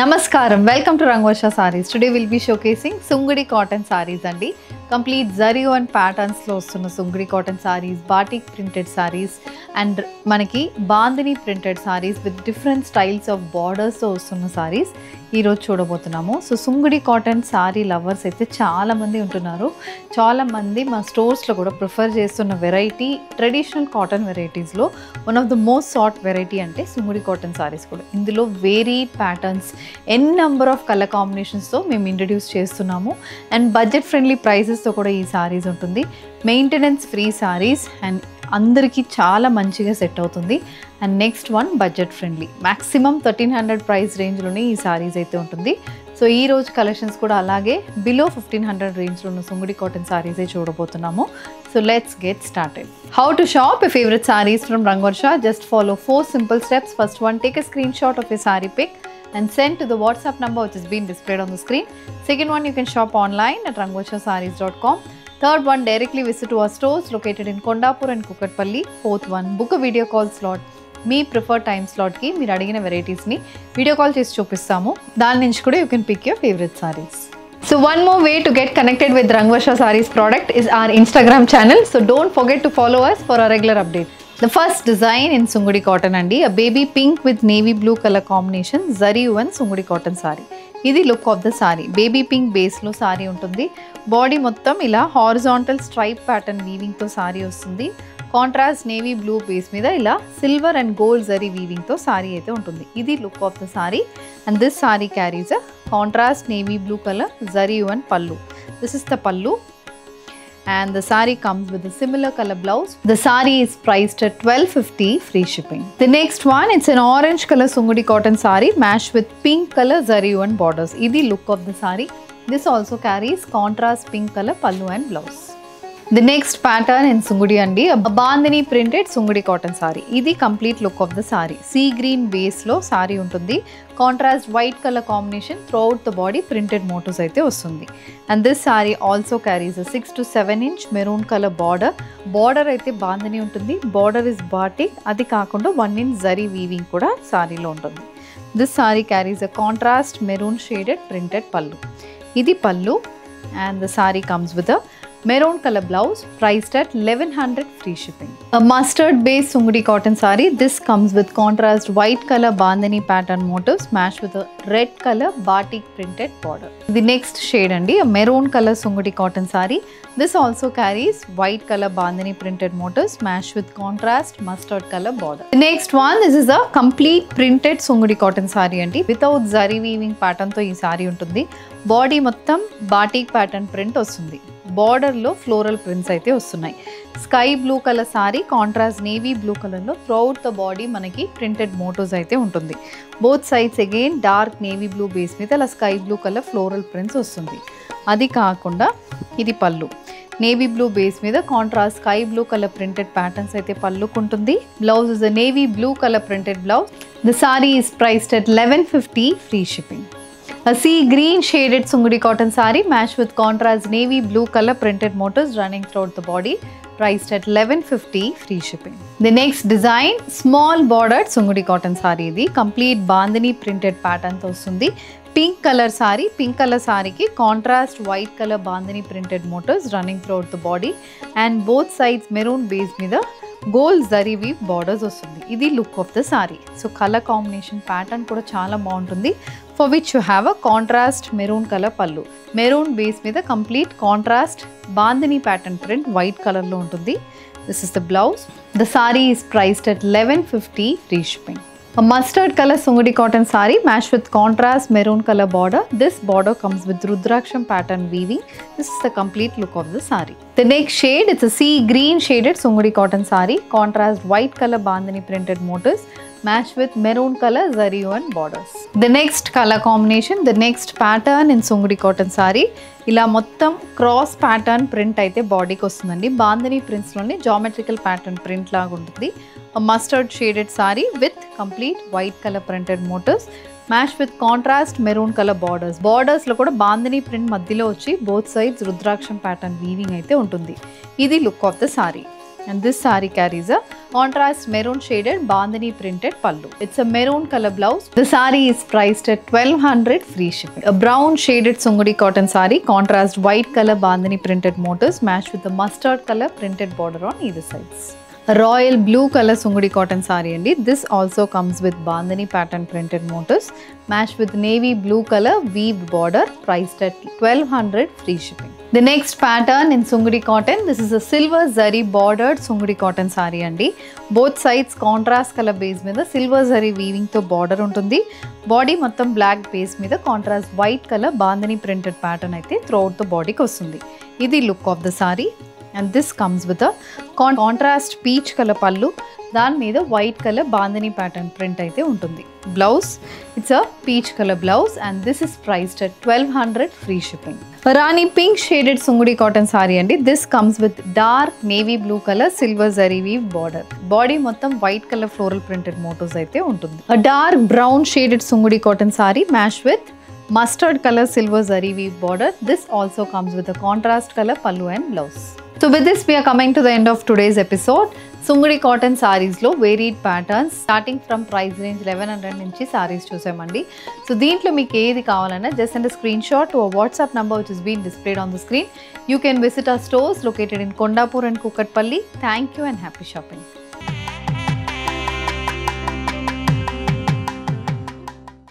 Namaskaram, welcome to Rangvarsha Sarees. Today we'll be showcasing Sungudi cotton sarees andi. Complete zari and patterns lo vastunna Sungudi cotton sarees, batik printed sarees and manaki bandhani printed sarees with different styles of borders lo vastunna sarees ee roju చూడబోతున్నాము. So Sungudi cotton saree lovers అయితే చాలా మంది ఉంటున్నారు. చాలా మంది మా stores లో కూడా ప్రిఫర్ చేస్తున్న వెరైటీ ట్రెడిషనల్ కాటన్ వెరైటీస్ లో one of the most sought variety అంటే Sungudi cotton sarees కూడా. ఇందులో varied patterns N number of colour కాంబినేషన్స్తో మేము ఇంట్రడ్యూస్ చేస్తున్నాము అండ్ బడ్జెట్ ఫ్రెండ్లీ ప్రైసెస్తో కూడా ఈ సారీస్ ఉంటుంది. మెయింటెనెన్స్ ఫ్రీ సారీస్ అండ్ అందరికీ చాలా మంచిగా సెట్ అవుతుంది. And next one budget friendly, maximum 1300 price రేంజ్లోనే ఈ సారీస్ అయితే ఉంటుంది. సో ఈ రోజు కలెక్షన్స్ కూడా అలాగే బిలో 1500 రేంజ్లో ఉన్న Sungudi cotton sarees చూడబోతున్నాము. So let's get started. How to shop your favorite sarees from Rangvarsha? Just follow 4 simple steps. First one, take a screenshot of your saree pic and send to the WhatsApp number which is being displayed on the screen. Second one, you can shop online at rangvarshasarees.com. Third one, directly visit to our stores located in Kondapur and Kukatpalli. Fourth one, book a video call slot. మీ preferred time స్లాట్కి మీరు అడిగిన వెరైటీస్ని video call చేసి చూపిస్తాము. దాని నుంచి కూడా you can pick your favourite saris. So one more way to get connected with Rangvarsha Sarees product is our Instagram channel. So don't forget to follow us for our regular update. The first design in Sungudi cotton andi, a baby pink with navy blue color combination, zari and Sungudi cotton saree. ఇది look of the sari. Baby pink బేస్లో సారీ ఉంటుంది. Body మొత్తం ఇలా horizontal stripe pattern వీవింగ్తో సారీ వస్తుంది. Contrast navy blue base మీద ఇలా silver and gold zari వీవింగ్తో సారీ అయితే ఉంటుంది. ఇది look of the sorry and this sorry carries a contrast navy blue colour zari and పల్లు. This is the pallu and the saree comes with a similar color blouse. The saree is priced at 1250 free shipping. The next one, it's an orange color Sungudi cotton saree matched with pink color zari and borders. Idi look of the saree. This also carries contrast pink color pallu and blouse. The next pattern in Sungudi andi, a bandhani printed Sungudi cotton saree. Idi complete look of the saree. Sea green base lo saree untundi. Contrast white color combination throughout the body printed motifs aithe vastundi. And this saree also carries a 6 to 7 inch maroon color border. Border aithe bandhani untundi. Border is batik. Adi kaakunda 1 inch zari weaving kuda saree lo untundi. This saree carries a contrast maroon shaded printed pallu. Idi pallu and the saree comes with a maroon color blouse priced at 1100 free shipping. A mustard based Sungudi cotton saree. This comes with contrast white color bandhani pattern motifs matched with a red color batik printed border. The next shade andi, a maroon color Sungudi cotton saree. This also carries white color bandhani printed motifs matched with contrast mustard color border. The next one, this is a complete printed Sungudi cotton saree andi. Without zari weaving pattern తో ఈ saree ఉంటుంది. Body మొత్తం batik pattern print వస్తుంది. బార్డర్లో floral prints అయితే వస్తున్నాయి. Sky blue colour sari contrast navy blue కలర్లో throughout the body మనకి ప్రింటెడ్ మోటోస్ అయితే ఉంటుంది. Both sides again dark navy blue base మీద అలా sky blue colour floral prints వస్తుంది. అది కాకుండా ఇది పళ్ళు. నేవీ బ్లూ బేస్ మీద contrast sky blue colour printed patterns అయితే పళ్ళుకుంటుంది. Blouse is a navy blue colour printed blouse. The sari is priced at 1150 free shipping. A sea green shaded Sungudi cotton saree matched with contrast navy blue color printed motifs running throughout the body, priced at 1150 free shipping. The next design, small bordered Sungudi cotton saree. Idi complete bandhani printed pattern tho vastundi. Pink color saree, pink color saree ki contrast white color bandhani printed motifs running throughout the body and both sides maroon base mida gold zari weave borders వస్తుంది. ఇది look of the sari. So colour combination pattern కూడా చాలా బాగుంటుంది. For which you have a contrast maroon colour pallu. Maroon base మీద complete contrast bandhani pattern print white కలర్లో ఉంటుంది. This is the blouse. The sari is priced at 1150 free shipping. A mustard color Sungudi cotton saree matched with contrast maroon color border. This border comes with Rudraksham pattern weaving. This is the complete look of the saree. The next shade, it's a sea green shaded Sungudi cotton saree. Contrast white color bandhani printed motifs matched with maroon color zari and borders. The next color combination, the next pattern in Sungudi cotton saree. ఇలా మొత్తం cross pattern print అయితే బాడీకి వస్తుందండి. బాంధనీ ప్రింట్స్లోనే geometrical pattern print లాగా ఉంటుంది. Mustard shaded sari with complete white colour printed motifs match with contrast maroon colour borders. బార్డర్స్లో కూడా బాంధనీ ప్రింట్ మధ్యలో వచ్చి బోత్ సైడ్స్ రుద్రాక్షం ప్యాటర్న్ వీవింగ్ అయితే ఉంటుంది. ఇది look of the sari. and this saree carries a contrast maroon shaded bandhani printed pallu. It's a maroon color blouse. The saree is priced at 1200 free shipping. A brown shaded Sungudi cotton saree, contrast white color bandhani printed motifs matched with the mustard color printed border on either sides. A royal blue color Sungudi cotton saree andi. This also comes with bandhani pattern printed motifs matched with navy blue color weaved border, priced at 1200 free shipping. The next pattern in Sungudi cotton, this is a silver zari bordered Sungudi cotton saree andi. Both sides contrast color base మీద silver zari weaving తో border ఉంటుంది. Body మొత్తం black base మీద contrast white colour bandhani printed pattern అయితే throughout the బాడీకి వస్తుంది. ఇది look of the sari and this comes with a contrast peach color pallu. దాని మీద white colour bandhani pattern print అయితే ఉంటుంది. Blouse, it's a peach colour blouse and this is priced at 1200 free shipping. Rani pink shaded Sungudi cotton sari అండి. This comes with dark navy blue colour silver zari weave border. Body మొత్తం white colour floral printed motifs అయితే ఉంటుంది. Dark brown shaded Sungudi cotton sari match with mustard color silver zari weave border. This also comes with a contrast color pallu and blouse. So with this we are coming to the end of today's episode. Sungudi cotton sarees lo varied patterns starting from price range 1100 nunchi sarees chusamandi. So deentlo meeku edi kavalana just send a screenshot to a WhatsApp number which is being displayed on the screen. You can visit our stores located in Kondapur and Kukatpalli. Thank you and happy shopping.